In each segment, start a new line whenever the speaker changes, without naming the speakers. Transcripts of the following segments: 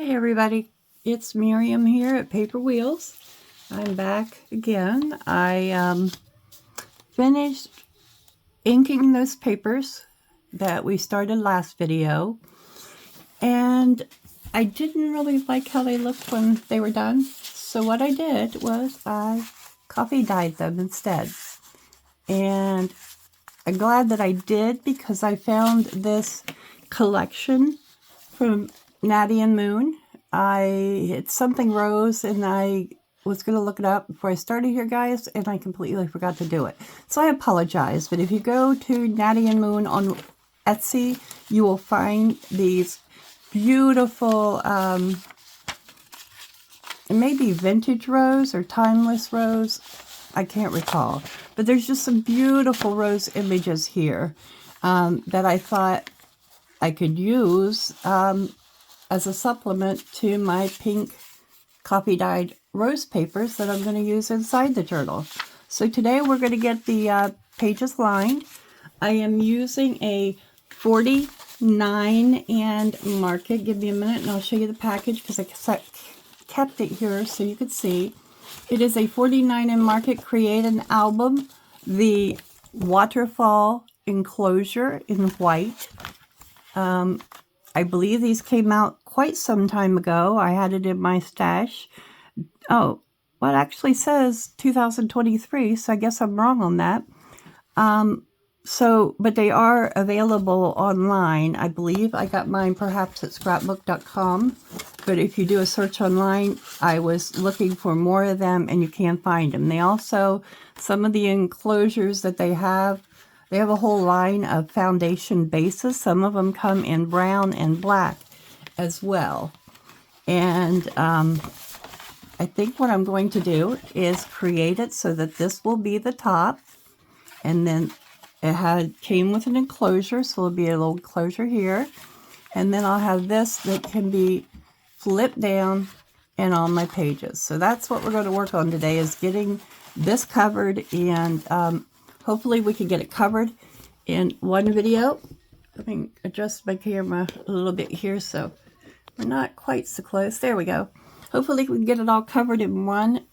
Hey everybody, it's Miriam here at Paper Wheels. I'm back again. I finished inking those papers that we started last video, and I didn't really like how they looked when they were done. So what I did was I coffee dyed them instead. And I'm glad that I did, because I found this collection from Natty and Moon. It's something rose, and I was going to look it up before I started here, guys, and I completely forgot to do it. So I apologize, but if you go to Natty and Moon on Etsy, you will find these beautiful, it may be vintage rose or timeless rose, I can't recall. But there's just some beautiful rose images here that I thought I could use as a supplement to my pink coffee dyed rose papers that I'm going to use inside the journal. So today we're going to get the pages lined. I am using a 49 and mark it. Give me a minute and I'll show you the package, because I kept it here so you could see. It is a 49 and mark it Create an Album, the Waterfall Enclosure in white. I believe these came out quite some time ago. I had it in my stash. Oh, well, it actually says 2023, so I guess I'm wrong on that. But they are available online. I believe I got mine perhaps at scrapbook.com. But if you do a search online, I was looking for more of them, and you can find them. They also, some of the enclosures that they have a whole line of foundation bases. Some of them come in brown and black as well. And I think what I'm going to do is create it so that this will be the top. And then it came with an enclosure, so it'll be a little enclosure here. And then I'll have this that can be flipped down and on my pages. So that's what we're going to work on today, is getting this covered, and hopefully we can get it covered in one video. Let me adjust my camera a little bit here so we're not quite so close. There we go. Hopefully we can get it all covered in one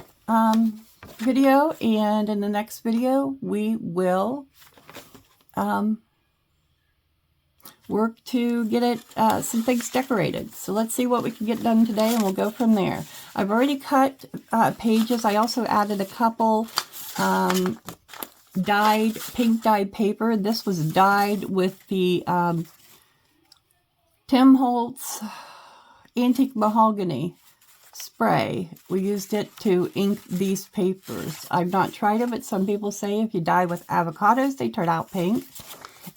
video, and in the next video we will work to get it some things decorated. So let's see what we can get done today, and we'll go from there. I've already cut pages. I also added a couple pink dyed paper. This was dyed with the Tim Holtz Antique Mahogany spray. We used it to ink these papers. I've not tried it, but some people say if you dye with avocados, they turn out pink.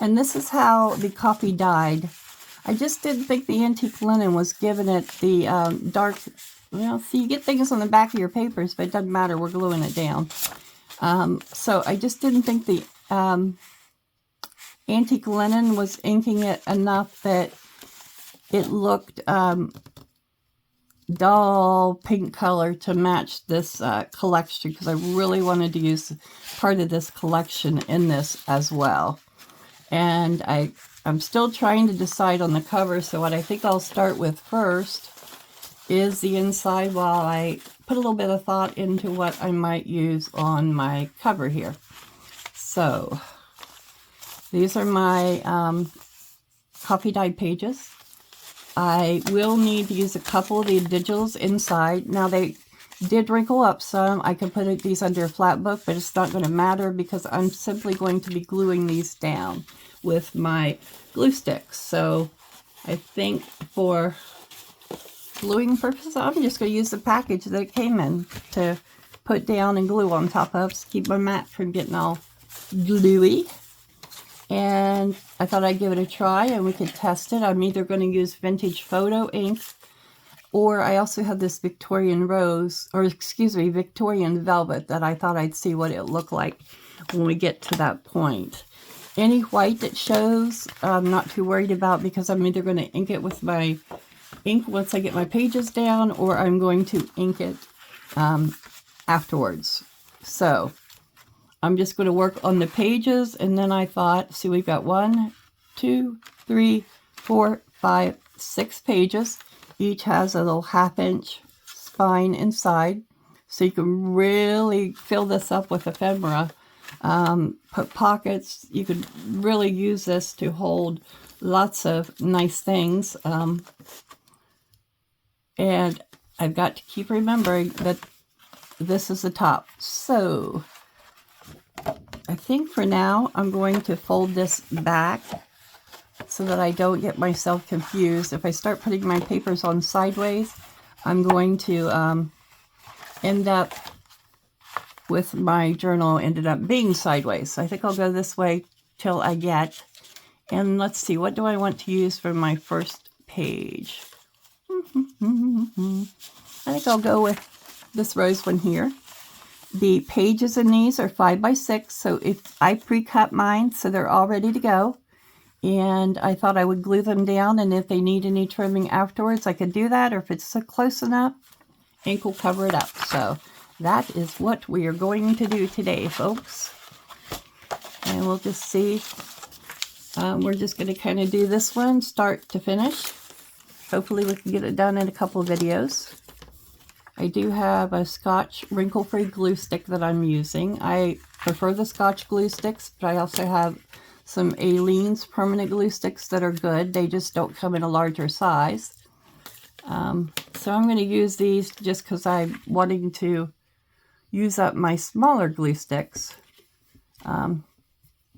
And this is how the coffee dyed. I just didn't think the antique linen was giving it the dark, well, see, you get things on the back of your papers, but it doesn't matter, we're gluing it down. So I just didn't think the antique linen was inking it enough that it looked dull pink color to match this collection, because I really wanted to use part of this collection in this as well. And I'm still trying to decide on the cover, so what I think I'll start with first is the inside, while I put a little bit of thought into what I might use on my cover here. So these are my coffee dyed pages. I will need to use a couple of the digitals inside. Now they did wrinkle up some. I could put these under a flat book, but it's not going to matter, because I'm simply going to be gluing these down with my glue sticks. So I think for gluing purposes, I'm just going to use the package that it came in to put down and glue on top of to keep my mat from getting all gluey. And I thought I'd give it a try and we could test it. I'm either going to use vintage photo ink, or I also have this Victorian rose, or excuse me, Victorian velvet, that I thought I'd see what it looked like when we get to that point. Any white that shows, I'm not too worried about, because I'm either going to ink it with my ink once I get my pages down, or I'm going to ink it afterwards. So I'm just going to work on the pages, and then I thought, see, we've got 1, 2, 3, 4, 5, 6 pages. each has a little 1/2-inch spine inside. So you can really fill this up with ephemera. Put pockets. You could really use this to hold lots of nice things. And I've got to keep remembering that this is the top. So I think for now I'm going to fold this back so that I don't get myself confused. If I start putting my papers on sideways, I'm going to end up with my journal ended up being sideways. So I think I'll go this way till I get. And let's see, what do I want to use for my first page? I think I'll go with this rose one here. The pages in these are 5 by 6, so if I pre-cut mine so they're all ready to go. And I thought I would glue them down, and if they need any trimming afterwards, I could do that, or if it's close enough, ink will cover it up. So that is what we are going to do today, folks. And we'll just see. We're just going to kind of do this one start to finish. Hopefully we can get it done in a couple of videos. I do have a Scotch wrinkle-free glue stick that I'm using. I prefer the Scotch glue sticks, but I also have some Aleene's permanent glue sticks that are good. They just don't come in a larger size. So I'm going to use these just because I'm wanting to use up my smaller glue sticks. And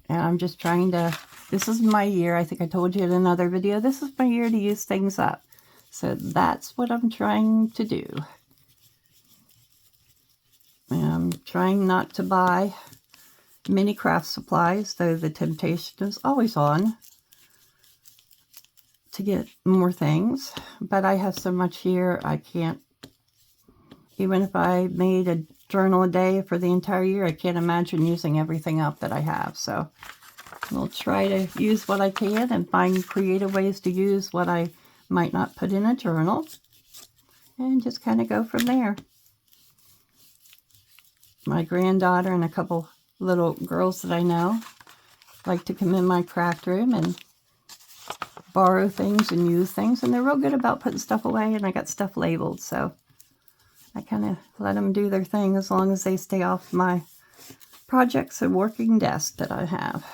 I'm just trying to, this is my year. I think I told you in another video, this is my year to use things up. So that's what I'm trying to do. I'm trying not to buy many craft supplies, though the temptation is always on to get more things. But I have so much here, I can't, even if I made a journal a day for the entire year, I can't imagine using everything up that I have. So we'll try to use what I can and find creative ways to use what I might not put in a journal, and just kind of go from there. My granddaughter and a couple little girls that I know like to come in my craft room and borrow things and use things, and they're real good about putting stuff away, and I got stuff labeled, so I kind of let them do their thing as long as they stay off my projects and working desk that I have.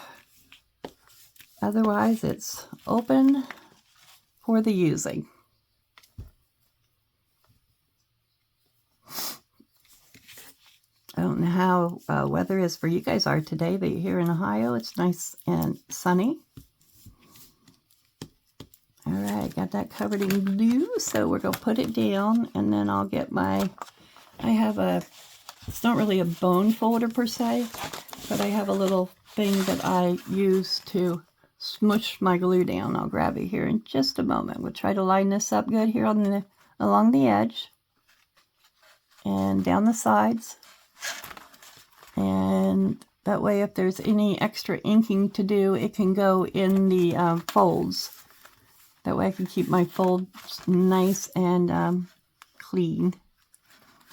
Otherwise, it's open for the using. I don't know how weather is for you guys are today, but here in Ohio, it's nice and sunny. All right, got that covered in glue, so we're going to put it down, and then I'll get my, I have a, it's not really a bone folder per se, but I have a little thing that I use to smush my glue down. I'll grab it here in just a moment. We'll try to line this up good here on the, along the edge and down the sides. And that way, if there's any extra inking to do, it can go in the folds. That way I can keep my folds nice and clean.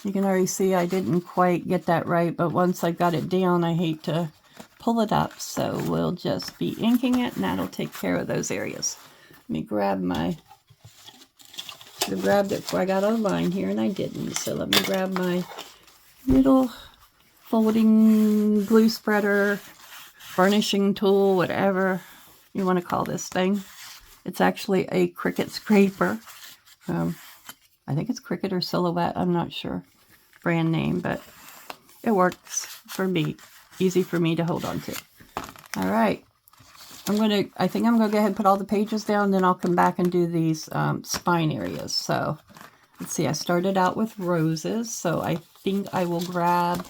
You can already see I didn't quite get that right, but once I got it down, I hate to pull it up. So we'll just be inking it, and that'll take care of those areas. Let me grab my, should have grabbed it before I got online here, and I didn't. So let me grab my little folding glue spreader, varnishing tool, whatever you want to call this thing. It's actually a Cricut scraper. I think it's Cricut or Silhouette, I'm not sure brand name, but it works for me. Easy for me to hold on to. All right. I think I'm going to go ahead and put all the pages down, then I'll come back and do these spine areas. So let's see, I started out with roses, so I think I will grab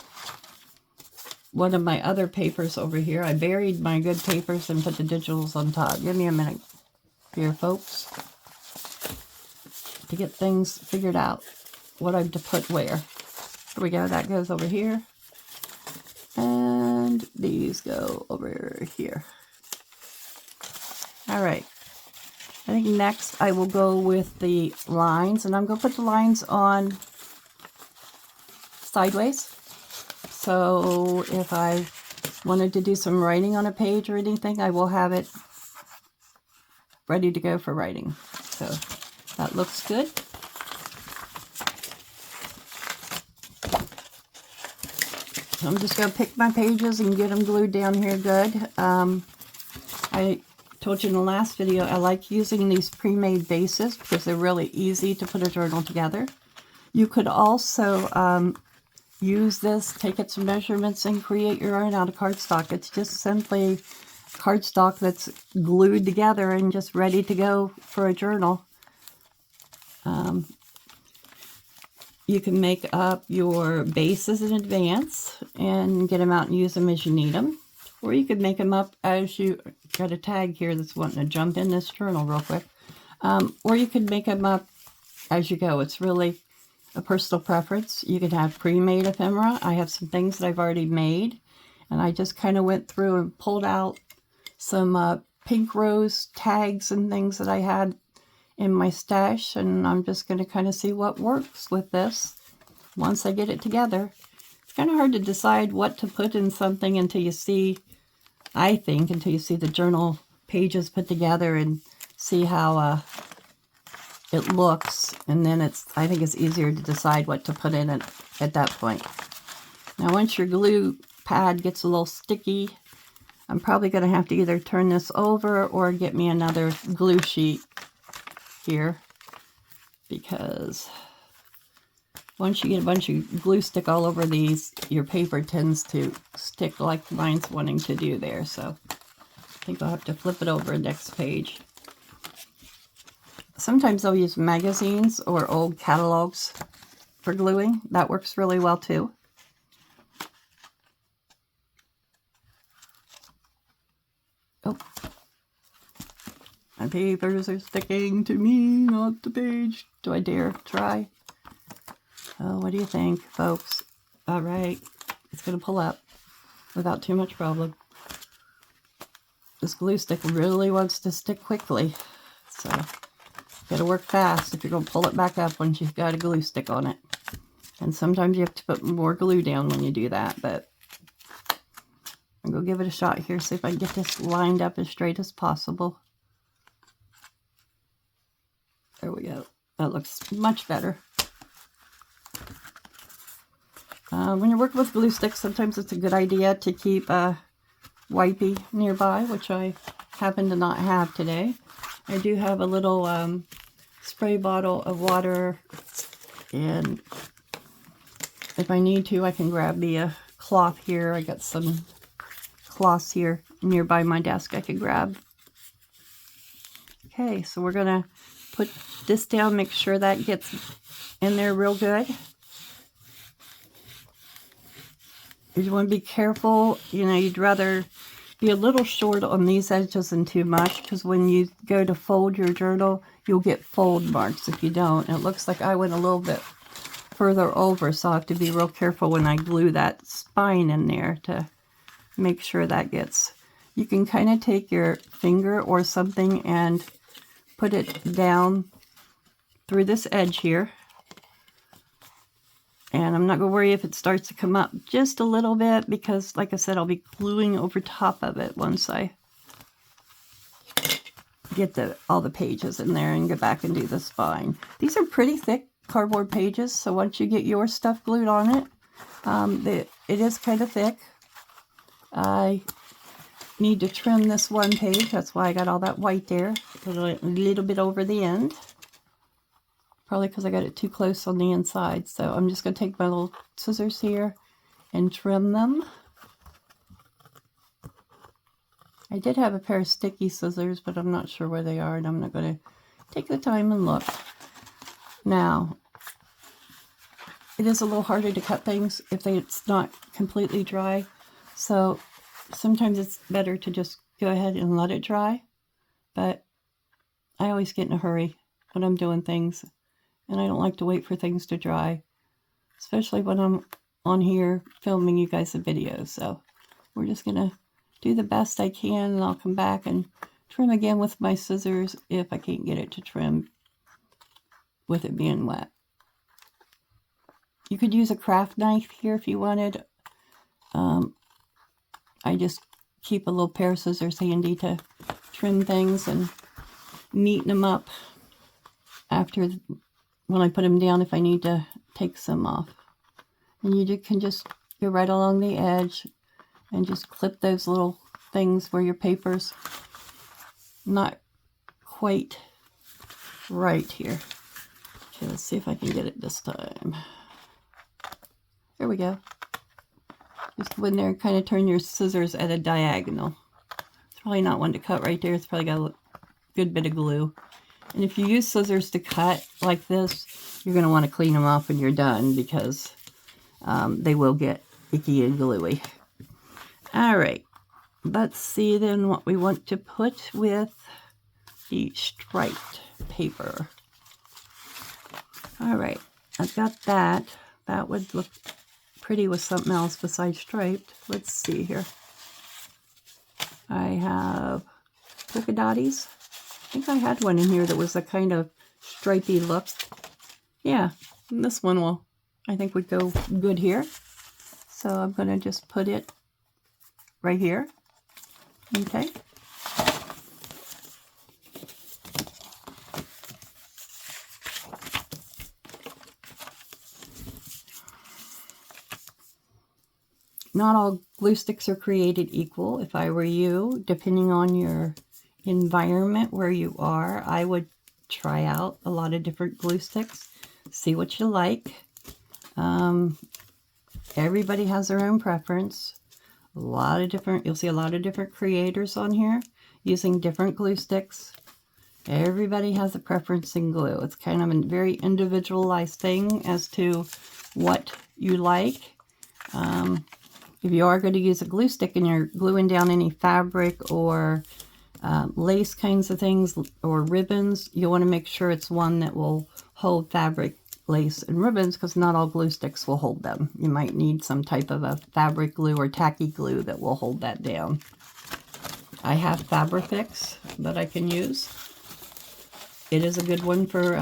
one of my other papers over here. I buried my good papers and put the digitals on top. Give me a minute here, folks, to get things figured out, what I'm to put where. Here we go, that goes over here. And these go over here. All right. I think next I will go with the lines, and I'm going to put the lines on sideways. So if I wanted to do some writing on a page or anything, I will have it ready to go for writing. So That looks good. So I'm just going to pick my pages and get them glued down here good. I told you in the last video I like using these pre-made bases because they're really easy to put a journal together. You could also use this, take its measurements, and create your own out of cardstock. It's just simply cardstock that's glued together and just ready to go for a journal. You can make up your bases in advance and get them out and use them as you need them. Or you could make them up as you got a tag here that's wanting to jump in this journal real quick. Or you could make them up as you go. It's really a personal preference. You can have pre-made ephemera. I have some things that I've already made, and I just kind of went through and pulled out some pink rose tags and things that I had in my stash, and I'm just going to kind of see what works with this once I get it together. It's kind of hard to decide what to put in something until you see, I think, until you see the journal pages put together and see how it looks, and then I think it's easier to decide what to put in it at that point. Now once your glue pad gets a little sticky, I'm probably going to have to either turn this over or get me another glue sheet here, because once you get a bunch of glue stick all over these, your paper tends to stick like mine's wanting to do there. So I think I'll have to flip it over next page. Sometimes I'll use magazines or old catalogs for gluing. That works really well too. Oh, my papers are sticking to me, not the page. Do I dare try? Oh, what do you think, folks? All right, it's going to pull up without too much problem. This glue stick really wants to stick quickly, so got to work fast if you're going to pull it back up once you've got a glue stick on it. And sometimes you have to put more glue down when you do that, but I'm going to give it a shot here, see if I can get this lined up as straight as possible. There we go. That looks much better. When you're working with glue sticks, sometimes it's a good idea to keep a wipey nearby, which I happen to not have today. I do have a little spray bottle of water, and if I need to, I can grab the cloth here. I got some cloths here nearby my desk I could grab. Okay, so we're going to put this down, make sure that gets in there real good. You want to be careful, you know, you'd rather be a little short on these edges than too much, because when you go to fold your journal, you'll get fold marks if you don't. It looks like I went a little bit further over, so I have to be real careful when I glue that spine in there to make sure that gets... You can kind of take your finger or something and put it down through this edge here. And I'm not going to worry if it starts to come up just a little bit, because, like I said, I'll be gluing over top of it once I get all the pages in there and go back and do the spine. These are pretty thick cardboard pages, so once you get your stuff glued on it, it is kind of thick. I need to trim this one page. That's why I got all that white there, a little bit over the end. Probably because I got it too close on the inside. So I'm just going to take my little scissors here and trim them. I did have a pair of sticky scissors, but I'm not sure where they are, and I'm not going to take the time and look. Now, it is a little harder to cut things if it's not completely dry. So sometimes it's better to just go ahead and let it dry. But I always get in a hurry when I'm doing things, and I don't like to wait for things to dry, especially when I'm on here filming you guys a video. So we're just going to do the best I can, and I'll come back and trim again with my scissors if I can't get it to trim with it being wet. You could use a craft knife here if you wanted. I just keep a little pair of scissors handy to trim things and neaten them up. after, when I put them down, if I need to take some off. And you can just go right along the edge and just clip those little things where your paper's not quite right here. Okay, let's see if I can get it this time. There we go. Just go in there and kind of turn your scissors at a diagonal. It's probably not one to cut right there. It's probably got a good bit of glue. And if you use scissors to cut like this, you're going to want to clean them off when you're done, because they will get icky and gluey. All right, let's see then what we want to put with the striped paper. All right, I've got that. That would look pretty with something else besides striped. Let's see here. I have polka dotties. I think I had one in here that was a kind of stripy look. Yeah, this one will, I think, would go good here. So I'm going to just put it right here. Okay. Not all glue sticks are created equal. If I were you, depending on your environment where you are, I would try out a lot of different glue sticks, see what you like. Everybody has their own preference. You'll see a lot of different creators on here using different glue sticks. Everybody has a preference in glue. It's kind of a very individualized thing as to what you like. If you are going to use a glue stick and you're gluing down any fabric or lace kinds of things or ribbons, you want to make sure it's one that will hold fabric, lace, and ribbons, because not all glue sticks will hold them. You might need some type of a fabric glue or tacky glue that will hold that down. I have Fabrifix that I can use. It is a good one for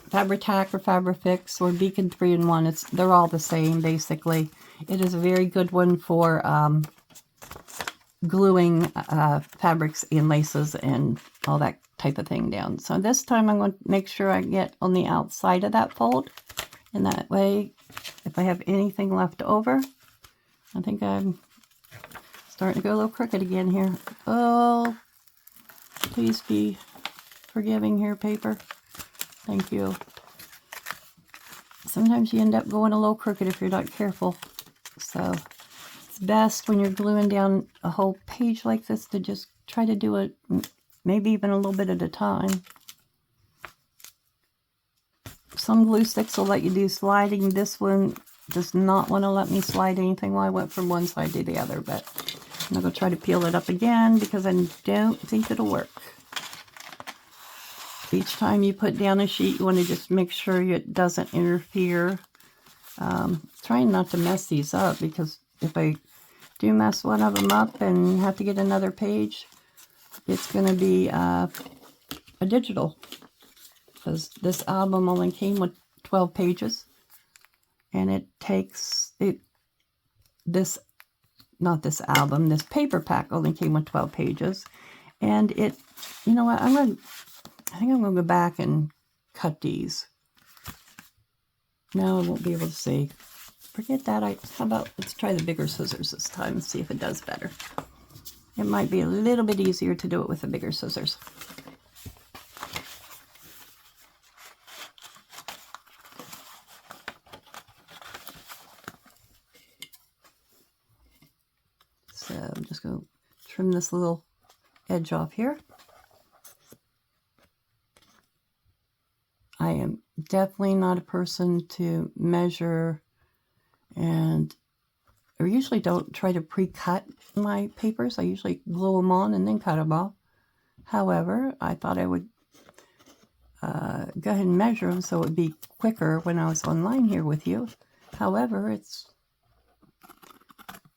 Fabri-Tac or Fabrifix or Beacon 3-in-1. They're all the same, basically. It is a very good one for gluing fabrics and laces and all that type of thing down. So this time I'm going to make sure I get on the outside of that fold, and that way if I have anything left over, I think I'm starting to go a little crooked again here. Oh, please be forgiving here, paper. Thank you. Sometimes you end up going a little crooked if you're not careful. So it's best when you're gluing down a whole page like this to just try to do it maybe even a little bit at a time. Some glue sticks will let you do sliding. This one does not want to let me slide anything while I went from one side to the other, but I'm going to try to peel it up again because I don't think it'll work. Each time you put down a sheet, you want to just make sure it doesn't interfere. Trying not to mess these up, because if I do mess one of them up and have to get another page, it's going to be a digital, because this album only came with 12 pages, and it takes this paper pack only came with 12 pages, and you know what, I think I'm going to go back and cut these. No, I won't be able to see. Forget that. How about let's try the bigger scissors this time and see if it does better. It might be a little bit easier to do it with the bigger scissors. So I'm just going to trim this little edge off here. I am definitely not a person to measure, and I usually don't try to pre-cut my papers. I usually glue them on and then cut them off. However, I thought I would go ahead and measure them so it would be quicker when I was online here with you. However,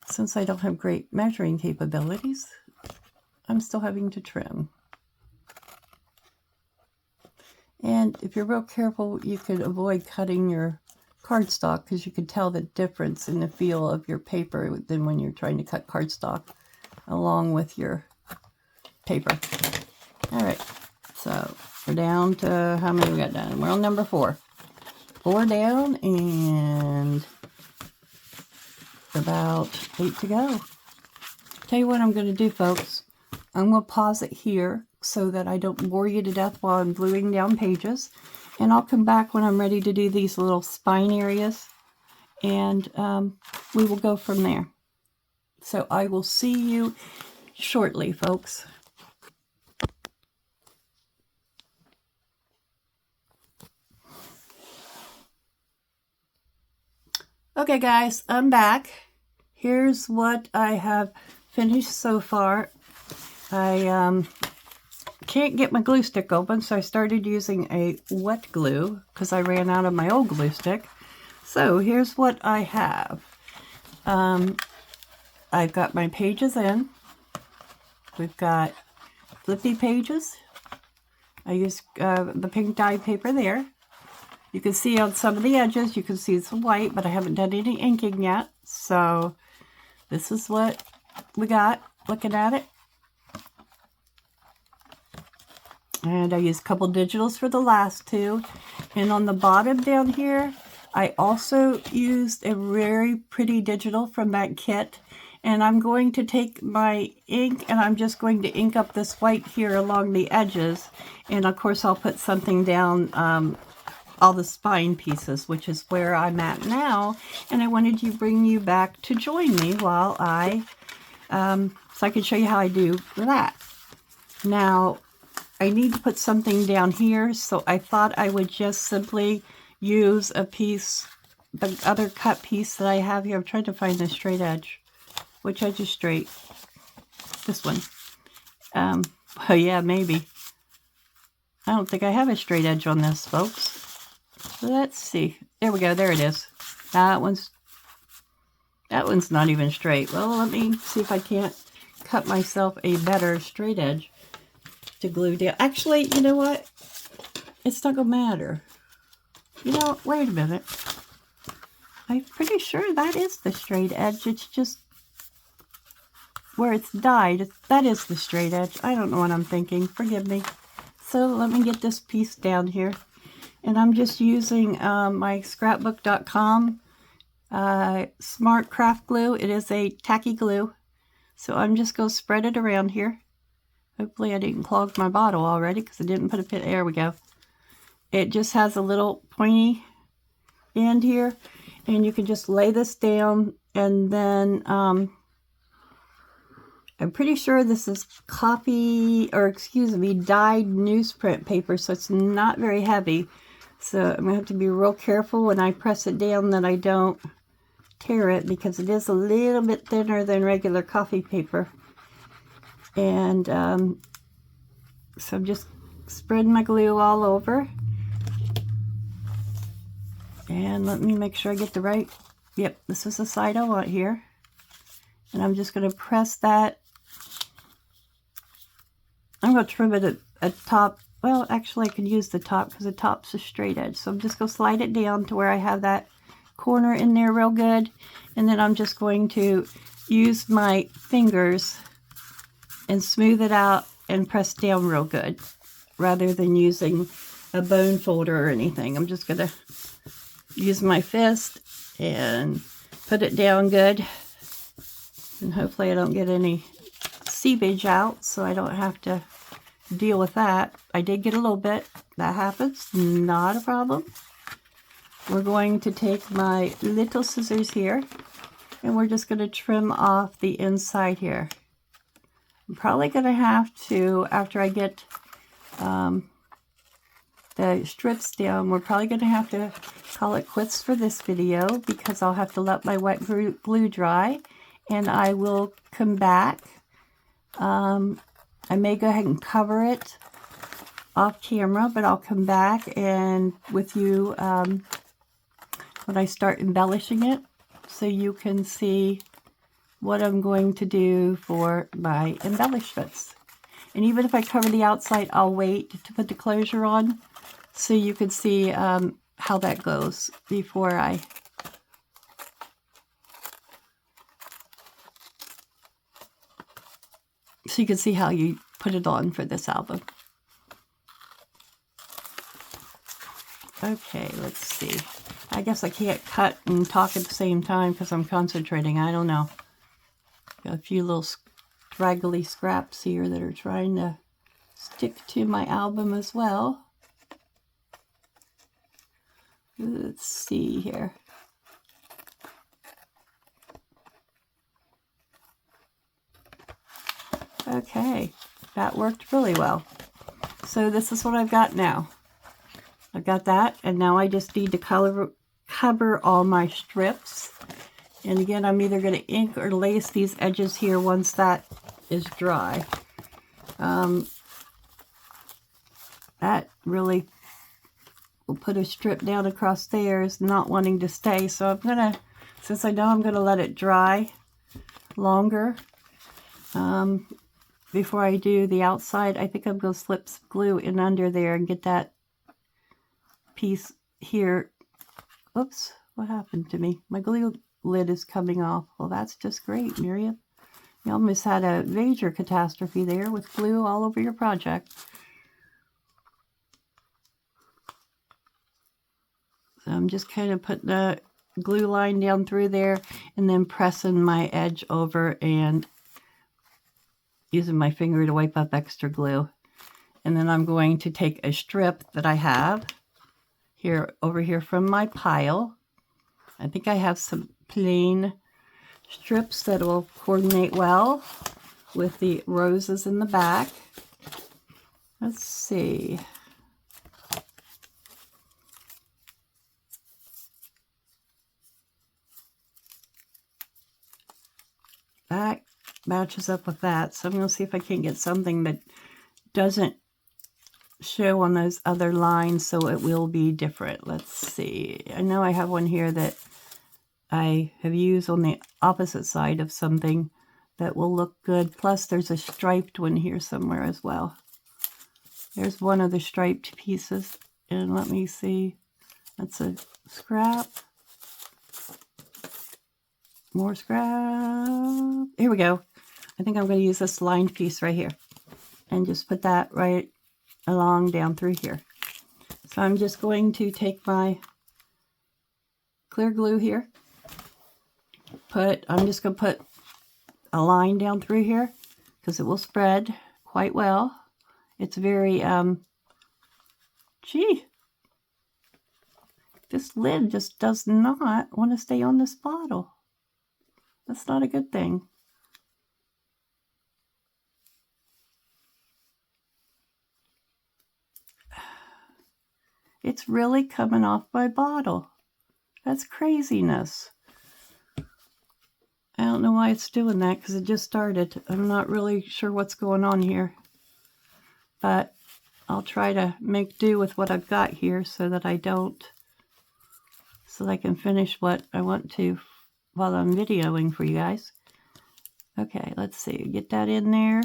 since I don't have great measuring capabilities, I'm still having to trim. And if you're real careful, you could avoid cutting your cardstock, because you could tell the difference in the feel of your paper than when you're trying to cut cardstock along with your paper. All right, so We're down to, how many we got done? We're on number 4. 4 down and about 8 to go. Tell you what I'm going to do, folks. I'm going to pause it here so that I don't bore you to death while I'm gluing down pages. And I'll come back when I'm ready to do these little spine areas. And we will go from there. So I will see you shortly, folks. Okay, guys, I'm back. Here's what I have finished so far. I can't get my glue stick open, so I started using a wet glue because I ran out of my old glue stick. So here's what I have. I've got my pages in. We've got flippy pages. I used the pink dye paper there. You can see on some of the edges, you can see it's white, but I haven't done any inking yet. So this is what we got looking at it. And I used a couple digitals for the last 2. And on the bottom down here, I also used a very pretty digital from that kit. And I'm going to take my ink and I'm just going to ink up this white here along the edges. And of course I'll put something down all the spine pieces, which is where I'm at now. And I wanted to bring you back to join me while I, so I can show you how I do that. Now, I need to put something down here, so I thought I would just simply use a piece, the other cut piece that I have here. I'm trying to find the straight edge. Which edge is straight? This one. Oh yeah, maybe. I don't think I have a straight edge on this, folks. Let's see. There we go. There it is. That one's not even straight. Well, let me see if I can't cut myself a better straight edge to glue down. Actually, you know what? It's not gonna matter. You know, wait a minute. I'm pretty sure that is the straight edge. It's just where it's dyed. That is the straight edge. I don't know what I'm thinking. Forgive me. So let me get this piece down here. And I'm just using my scrapbook.com Smart Craft Glue. It is a tacky glue. So I'm just going to spread it around here. Hopefully I didn't clog my bottle already because I didn't put a pin. There we go. It just has a little pointy end here. And you can just lay this down and then I'm pretty sure this is dyed newsprint paper, so it's not very heavy. So I'm going to have to be real careful when I press it down that I don't tear it, because it is a little bit thinner than regular coffee paper. And so I'm just spreading my glue all over. And let me make sure I get the right, yep, this is the side I want here. And I'm just going to press that. I'm going to trim it at top. Well, actually I could use the top because the top's a straight edge. So I'm just going to slide it down to where I have that corner in there real good. And then I'm just going to use my fingers and smooth it out and press down real good, rather than using a bone folder or anything. I'm just going to use my fist and put it down good. And hopefully I don't get any seepage out, so I don't have to deal with that. I did get a little bit. That happens. Not a problem. We're going to take my little scissors here, and we're just going to trim off the inside here. I'm probably going to have to, after I get the strips down, we're probably going to have to call it quits for this video, because I'll have to let my wet glue dry, and I will come back. I may go ahead and cover it off camera, but I'll come back and with you when I start embellishing it, so you can see what I'm going to do for my embellishments. And even if I cover the outside, I'll wait to put the closure on so you can see how that goes before I... So you can see how you put it on for this album. Okay, let's see. I guess I can't cut and talk at the same time because I'm concentrating. I don't know. Got a few little straggly scraps here that are trying to stick to my album as well. Let's see here. Okay, that worked really well. So this is what I've got now. I've got that, and now I just need to cover all my strips. And again, I'm either going to ink or lace these edges here once that is dry. That really will put a strip down across there, is not wanting to stay. So I'm going to, since I know I'm going to let it dry longer, before I do the outside, I think I'm going to slip some glue in under there and get that piece here. Oops, what happened to me? My glue lid is coming off. Well, that's just great, Miriam. You almost had a major catastrophe there with glue all over your project. So I'm just kind of putting the glue line down through there and then pressing my edge over and using my finger to wipe up extra glue. And then I'm going to take a strip that I have here over here from my pile. I think I have some plain strips that will coordinate well with the roses in the back. Let's see. That matches up with that. So I'm going to see if I can get something that doesn't show on those other lines so it will be different. Let's see. I know I have one here that I have used on the opposite side of something that will look good. Plus there's a striped one here somewhere as well. There's one of the striped pieces. And let me see. That's a scrap. More scrap. Here we go. I think I'm going to use this lined piece right here and just put that right along down through here. So I'm just going to take my clear glue here. I'm just going to put a line down through here because it will spread quite well. It's very, this lid just does not want to stay on this bottle. That's not a good thing. It's really coming off my bottle. That's craziness. I don't know why it's doing that because it just started. I'm not really sure what's going on here. But I'll try to make do with what I've got here so that I can finish what I want to while I'm videoing for you guys. Okay, let's see. Get that in there.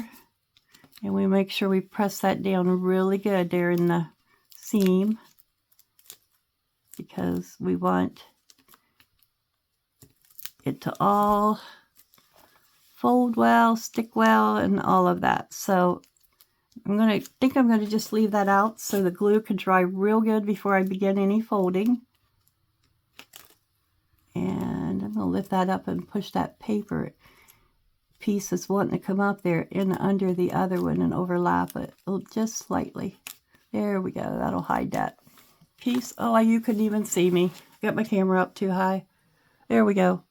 And we make sure we press that down really good there in the seam, because we want it to all fold well, stick well, and all of that. So I'm going to just leave that out so the glue can dry real good before I begin any folding. And I'm going to lift that up and push that paper piece that's wanting to come up there in under the other one and overlap it just slightly. There we go. That'll hide that piece. Oh, you couldn't even see me. Got my camera up too high. There we go.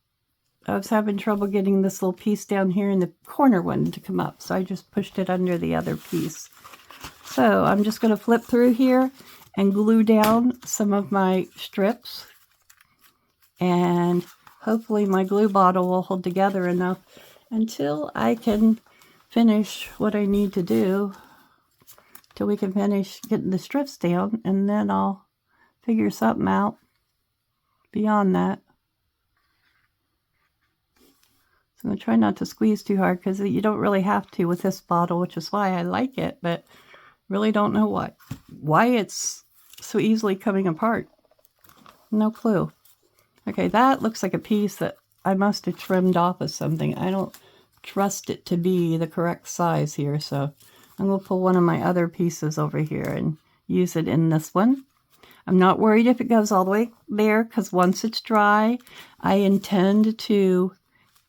I was having trouble getting this little piece down here in the corner one to come up, so I just pushed it under the other piece. So I'm just going to flip through here and glue down some of my strips, and hopefully my glue bottle will hold together enough until I can finish what I need to do, till we can finish getting the strips down, and then I'll figure something out beyond that. So I'm going to try not to squeeze too hard because you don't really have to with this bottle, which is why I like it, but really don't know why it's so easily coming apart. No clue. Okay, that looks like a piece that I must have trimmed off of something. I don't trust it to be the correct size here, so I'm going to pull one of my other pieces over here and use it in this one. I'm not worried if it goes all the way there, because once it's dry, I intend to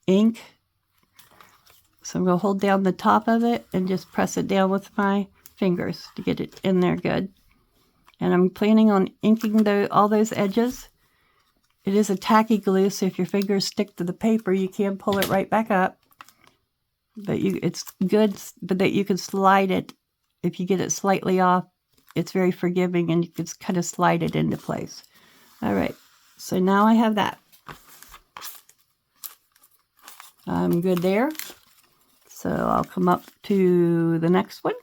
ink. So I'm going to hold down the top of it and just press it down with my fingers to get it in there good. And I'm planning on inking all those edges. It is a tacky glue, so if your fingers stick to the paper, you can pull it right back up. But it's good that you can slide it. If you get it slightly off, it's very forgiving, and you can kind of slide it into place. All right, so now I have that. I'm good there. So I'll come up to the next one.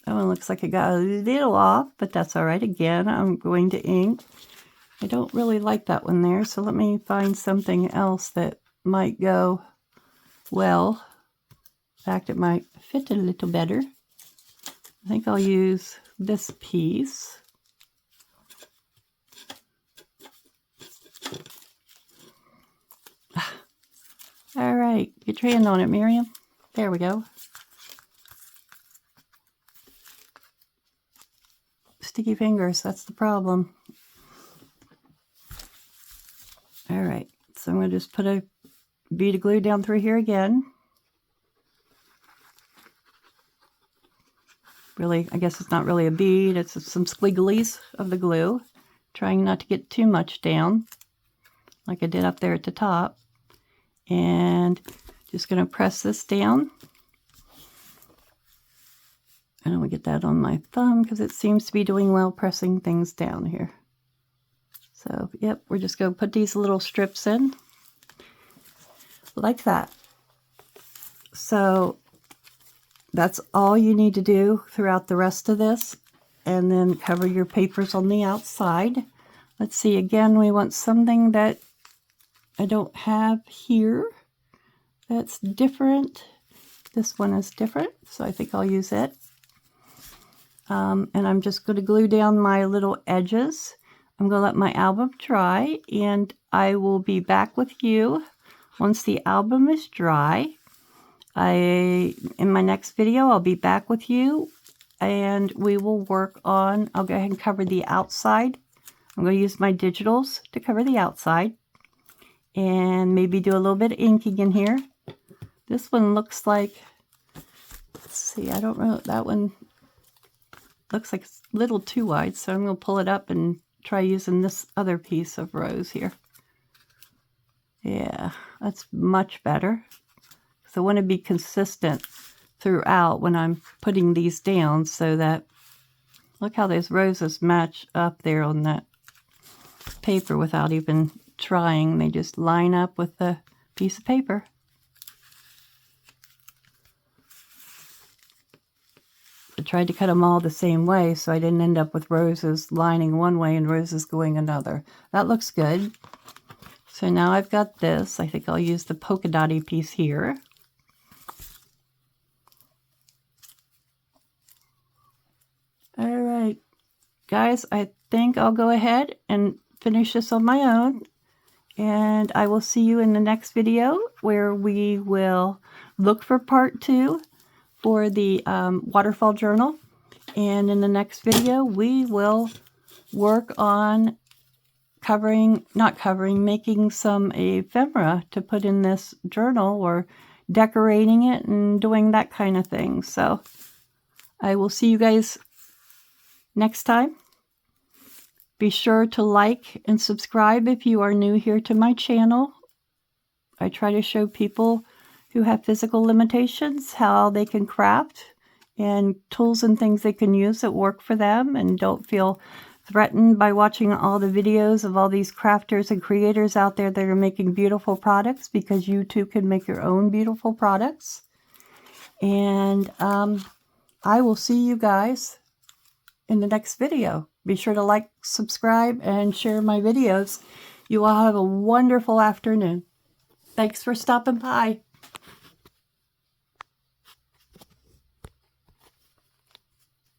That one looks like it got a little off, but that's all right. Again, I'm going to ink. I don't really like that one there, so let me find something else that might go well. In fact, it might fit a little better. I think I'll use this piece. All right, get your hand on it, Miriam. There we go. Sticky fingers, that's the problem. All right, so I'm going to just put a bead of glue down through here again. Really, I guess it's not really a bead, it's some squigglies of the glue. Trying not to get too much down, like I did up there at the top. And just going to press this down. I don't want to get that on my thumb because it seems to be doing well pressing things down here. So, yep, we're just going to put these little strips in like that. So that's all you need to do throughout the rest of this, and then cover your papers on the outside. Let's see, again, we want something that I don't have here that's different. This one is different, so I think I'll use it. And I'm just going to glue down my little edges. I'm going to let my album dry, and I will be back with you once the album is dry. In my next video, I'll be back with you, and we will work on, I'll go ahead and cover the outside. I'm going to use my digitals to cover the outside, and maybe do a little bit of inking in here. This one looks like, let's see, I don't know, that one looks like it's a little too wide, so I'm going to pull it up and try using this other piece of rose here. Yeah, that's much better. So I want to be consistent throughout when I'm putting these down, so that, look how those roses match up there on that paper without even trying. They just line up with the piece of paper. I tried to cut them all the same way, so I didn't end up with roses lining one way and roses going another. That looks good. So now I've got this. I think I'll use the polka dotty piece here. All right, guys, I think I'll go ahead and finish this on my own. And I will see you in the next video, where we will look for part 2 for the Waterfall journal. And in the next video, we will work on making some ephemera to put in this journal, or decorating it and doing that kind of thing. So I will see you guys next time. Be sure to like and subscribe if you are new here to my channel. I try to show people who have physical limitations how they can craft, and tools and things they can use that work for them, and don't feel threatened by watching all the videos of all these crafters and creators out there that are making beautiful products, because you too can make your own beautiful products. And I will see you guys in the next video. Be sure to like, subscribe, and share my videos. You all have a wonderful afternoon. Thanks for stopping by.